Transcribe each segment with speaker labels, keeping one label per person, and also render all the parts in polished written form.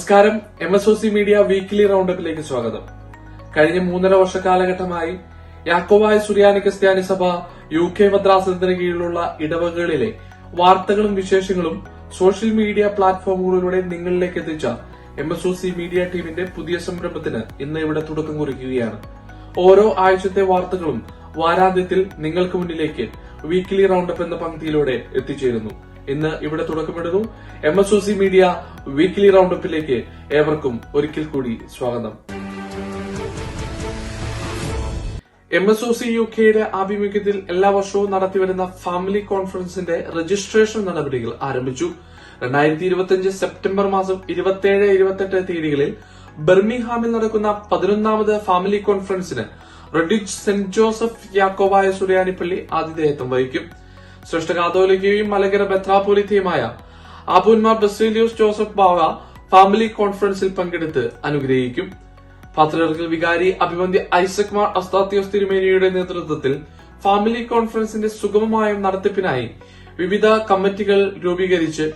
Speaker 1: നമസ്കാരം. MSOC media weekly റൗണ്ടപ്പിലേക്ക് സ്വാഗതം. കഴിഞ്ഞ 3.5 വർഷ കാലഘട്ടമായി യാക്കോബായ സുറിയാനി ക്രിസ്ത്യാനി സഭ UK മദ്രാസനത്തിന് കീഴിലുള്ള ഇടവകകളിലെ വാർത്തകളും വിശേഷങ്ങളും സോഷ്യൽ മീഡിയ പ്ലാറ്റ്ഫോമുകളിലൂടെ നിങ്ങളിലേക്ക് എത്തിച്ച MSOC മീഡിയ ടീമിന്റെ പുതിയ സംരംഭത്തിന് ഇന്ന് ഇവിടെ തുടക്കം കുറിക്കുകയാണ്. ഓരോ ആഴ്ചത്തെ വാർത്തകളും വാരാന്ത്യത്തിൽ നിങ്ങൾക്ക് മുന്നിലേക്ക് വീക്ക്ലി റൗണ്ടപ്പ് എന്ന പങ്ക്തിയിലൂടെ എത്തിച്ചേരുന്നു. ഇന്ന് ഇവിടെ തുടക്കമിടുന്നു. MSOC മീഡിയ വീക്ക്ലി റൗണ്ടപ്പിലേക്ക് ഏവർക്കും ഒരിക്കൽ കൂടി സ്വാഗതം. MSOC UKയുടെ ആഭിമുഖ്യത്തിൽ എല്ലാ വർഷവും നടത്തിവരുന്ന ഫാമിലി കോൺഫറൻസിന്റെ രജിസ്ട്രേഷൻ നടപടികൾ ആരംഭിച്ചു. 2025 സെപ്റ്റംബർ മാസം 27-28 തീയതികളിൽ ബർമിംഗ്ഹാമിൽ നടക്കുന്ന 11ാമത് ഫാമിലി കോൺഫറൻസിന് റെഡിച്ച് സെന്റ് ജോസഫ് യാക്കോബായ സുറിയാനിപ്പള്ളി ആതിഥേയത്വം വഹിക്കും. ശ്രേഷ്ഠ കാതോലിക്കയും മലങ്കര മെത്രാപ്പോലിത്തയുമായ അബൂന്മാർ ബസേലിയോസ് ജോസഫ് ബാവ ഫാമിലി കോൺഫറൻസിൽ പങ്കെടുത്ത് അനുഗ്രഹിക്കും. പാത്രിയാർക്കൽ വികാരി അഭിവന്ദ്യ ഐസക് മാർ അസ്താത്യോസ് തിരുമേനിയുടെ നേതൃത്വത്തിൽ ഫാമിലി കോൺഫറൻസിന്റെ സുഗമമായ നടത്തിപ്പിനായി വിവിധ കമ്മിറ്റികൾ രൂപീകരിച്ച്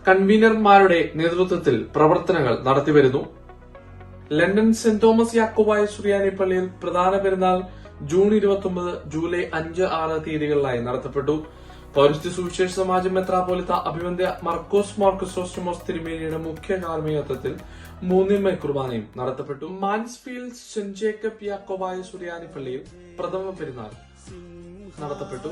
Speaker 1: കൺവീനർമാരുടെ നേതൃത്വത്തിൽ പ്രവർത്തനങ്ങൾ നടത്തിവരുന്നു. ലണ്ടൻ സെന്റ് തോമസ് യാക്കോബായ സുറിയാനി പള്ളിയിൽ പ്രധാന പെരുന്നാൾ ജൂൺ 29, ജൂലൈ 5, 6 തീയതികളിലായി നടത്തപ്പെട്ടു. പൗരസ്ത്യ സുവിശേഷ സമാജം മെത്രാപ്പോലിത്ത അഭിവന്ദ്യ മർക്കോസ് മാർ ക്രിസോസ്റ്റമോസ് തിരുമേനിയുടെ മുഖ്യ കാർമ്മികത്വത്തിൽ 3 കുർബാനയും നടത്തപ്പെട്ടു. മാൻസ്ഫീൽഡ് സെന്റ് ജേക്കബ് യാക്കോബായ സുറിയാനി പള്ളിയിൽ പ്രഥമ പെരുന്നാൾ നടത്തപ്പെട്ടു.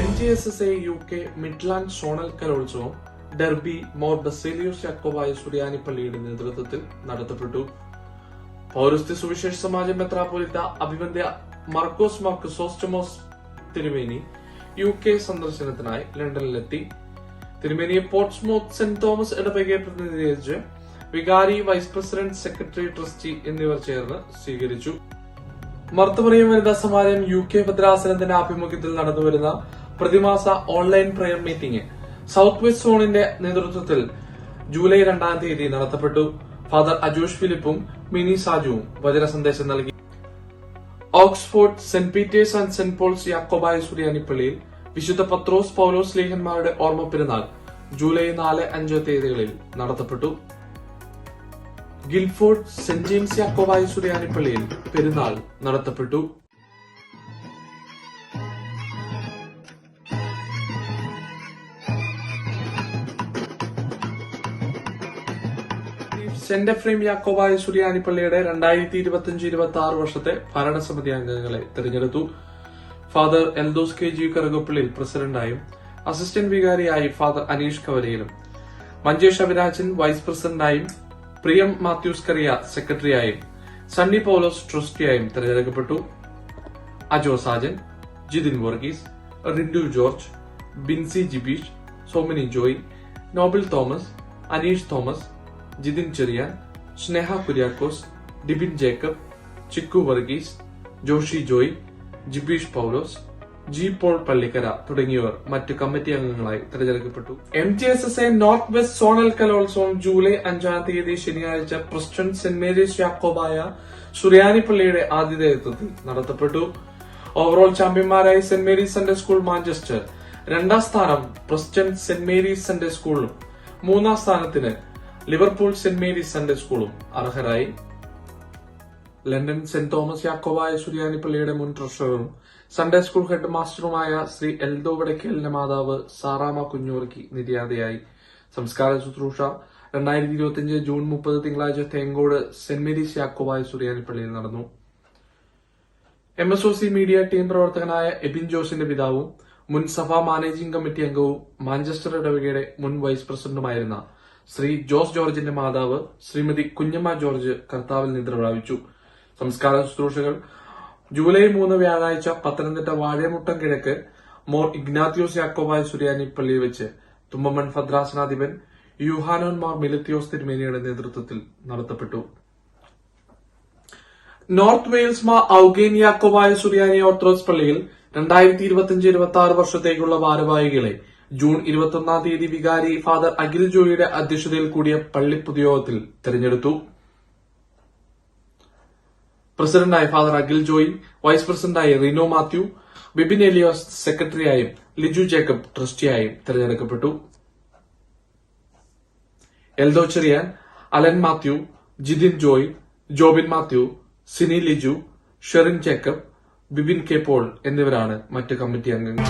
Speaker 1: MGSSA UK മിഡ്ലാൻഡ് സോണൽ കലോത്സവം ഡെർബി മോർ ബസേലിയോസ് യാക്കോബായ സുറിയാനി പള്ളിയുടെ നേതൃത്വത്തിൽ നടത്തപ്പെട്ടു. പൗരസ്ത്യ സുവിശേഷ സമാജം മെത്രാപ്പോലിത്ത അഭിവന്ദ്യ മർക്കോസ് മാർ ക്രിസോസ്റ്റമോസ് തിരുമേനി UK സന്ദർശനത്തിനായി ലണ്ടനിലെത്തി. തിരുമേനിയെ പോർട്സ്മൗത്ത് സെന്റ് തോമസ് ഇടവകയെ പ്രതിനിധീകരിച്ച് വികാരി, വൈസ് പ്രസിഡന്റ്, സെക്രട്ടറി, ട്രസ്റ്റി എന്നിവർ ചേർന്ന് സ്വീകരിച്ചു. മർത്തമറിയം വനിതാ സമാജം UK ഭദ്രാസനത്തിന്റെ ആഭിമുഖ്യത്തിൽ നടന്നുവരുന്ന പ്രതിമാസ online prayer meeting south west സോണിന്റെ നേതൃത്വത്തിൽ ജൂലൈ 2 തീയതി നടത്തപ്പെട്ടു. ഫാദർ അജോഷ് ഫിലിപ്പും മിനി സാജുവും വചന സന്ദേശം നൽകി. Oxford saint Peter's and saint Paul's Yakobaya സുറിയാനി പള്ളിയിൽ വിശുദ്ധ പത്രോസ് പൗലോസ് ലേഖന്മാരുടെ ഓർമ്മ പെരുന്നാൾ ജൂലൈ 4, 5 തീയതികളിൽ നടത്തപ്പെട്ടു. ഗിൽഫോർഡ് സെന്റ് ജെയിംസ് യാക്കോബായ സുറിയാനി പള്ളിയിൽ പെരുന്നാൾ നടത്തപ്പെട്ടു. സെന്റ് എഫ്രൈം യാക്കോബായ സുറിയാനി പള്ളിയുടെ 2025-26 വർഷത്തെ ഭരണസമിതി അംഗങ്ങളെ തെരഞ്ഞെടുത്തു. ഫാദർ എൽദോസ് KG കറുകപ്പള്ളിയിൽ പ്രസിഡന്റായും അസിസ്റ്റന്റ് വികാരിയായി ഫാദർ അനീഷ് കവലയിലും, മഞ്ചേഷ് അവിരാജൻ വൈസ് പ്രസിഡന്റായും പ്രിയം മാത്യൂസ് കറിയ സെക്രട്ടറിയായും സണ്ണി പൗലോസ് ട്രസ്റ്റിയായും തെരഞ്ഞെടുക്കപ്പെട്ടു. അജോ സാജൻ, ജിതിൻ വർഗീസ്, റിൻഡു ജോർജ്, ബിൻസി ജിബീഷ്, സോമിനി ജോയ്, നോബിൾ തോമസ്, അനീഷ് തോമസ്, ജിതിൻ ചെറിയാൻ, സ്നേഹ കുര്യാക്കോസ്, ഡിബിൻ ജേക്കബ്, ചിക്കു വർഗീസ്, ജോഷി ജോയ്, ജിബീഷ് പൗലോസ്, ജി പോൾ പള്ളിക്കര തുടങ്ങിയവർ മറ്റു കമ്മിറ്റി അംഗങ്ങളായി തെരഞ്ഞെടുക്കപ്പെട്ടു. MGSSA നോർത്ത് വെസ്റ്റ് സോണൽ കലോത്സവം ജൂലൈ 5 തീയതി ശനിയാഴ്ച പ്രസ്റ്റൺ സെന്റ് മേരീസ് യാക്കോബായ സുറിയാനി പള്ളിയുടെ ആതിഥേയത്വത്തിൽ നടത്തപ്പെട്ടു. ഓവറോൾ ചാമ്പ്യന്മാരായി സെന്റ് മേരീസ് സൺഡേ സ്കൂൾ മാഞ്ചസ്റ്റർ, 2ാം സ്ഥാനം പ്രസ്റ്റൺ സെന്റ് മേരീസ് സൺഡേ സ്കൂളും, 3ാം സ്ഥാനത്തിന് ലിവർപൂൾ സെന്റ് മേരീസ് സൺഡേ സ്കൂളും അർഹരായി. ലണ്ടൻ സെന്റ് തോമസ് യാക്കോബായ സുറിയാനി പള്ളിയുടെ മുൻ ട്രഷററും സൺഡേ സ്കൂൾ ഹെഡ് മാസ്റ്ററുമായ ശ്രീ എൽദോ വടക്കേലിന്റെ മാതാവ് സാറാമ കുഞ്ഞോർക്കി നിര്യാതയായി. സംസ്കാര ശുശ്രൂഷ 2025 ജൂൺ 30 തിങ്കളാഴ്ച തേങ്കോട് സെന്റ് മേരീസ് യാക്കോബായ സുറിയാനി പള്ളിയിൽ നടന്നു. MSOC മീഡിയ ടീം പ്രവർത്തകനായ എബിൻ ജോസിന്റെ പിതാവും മുൻ സഭാ മാനേജിംഗ് കമ്മിറ്റി അംഗവും മാഞ്ചസ്റ്റർ ഇടവകയുടെ മുൻ വൈസ് പ്രസിഡന്റുമായിരുന്ന ശ്രീ ജോസ് ജോർജിന്റെ മാതാവ് ശ്രീമതി കുഞ്ഞമ്മ ജോർജ് കർത്താവിൽ നിദ്ര പ്രാപിച്ചു. സംസ്കാര ശുശ്രൂഷകൾ ജൂലൈ 3 വ്യാഴാഴ്ച പത്തനംതിട്ട വാഴമുട്ടം കിഴക്ക് മോർ ഇഗ്നാത്യോസ് യാക്കോബായ സുറിയാനി പള്ളിയിൽ വെച്ച് തുമ്പമൺ ഭദ്രാസനാധിപൻ യൂഹാനോൻ മാർ മിലിത്യോസ് തിരുമേനിയുടെ നേതൃത്വത്തിൽ നടത്തപ്പെട്ടു. നോർത്ത് വെയിൽസ് മാർ ഔഗേൻ യാക്കോബായ സുറിയാനി ഓർത്തഡോക്സ് പള്ളിയിൽ 2025-26 വർഷത്തേക്കുള്ള ഭാരവാഹികളെ ജൂൺ 21 തീയതി വികാരി ഫാദർ അഖിൽ ജോയിയുടെ അധ്യക്ഷതയിൽ കൂടിയ പള്ളി പൊതുയോഗത്തിൽ തെരഞ്ഞെടുത്തു. പ്രസിഡന്റായി ഫാദർ അഖിൽ ജോയി, വൈസ് പ്രസിഡന്റായി റിനോ മാത്യു, ബിബിൻ എലിയോസ് സെക്രട്ടറിയായും ലിജു ജേക്കബ് ട്രസ്റ്റിയായും തെരഞ്ഞെടുക്കപ്പെട്ടു. എൽദോ ചെറിയാൻ, അലൻ മാത്യു, ജിതിൻ ജോയ്, ജോബിൻ മാത്യു, സിനി ലിജു, ഷെറിൻ ജേക്കബ്, ബിബിൻ കെ പോൾ എന്നിവരാണ് മറ്റ് കമ്മിറ്റി അംഗങ്ങൾ.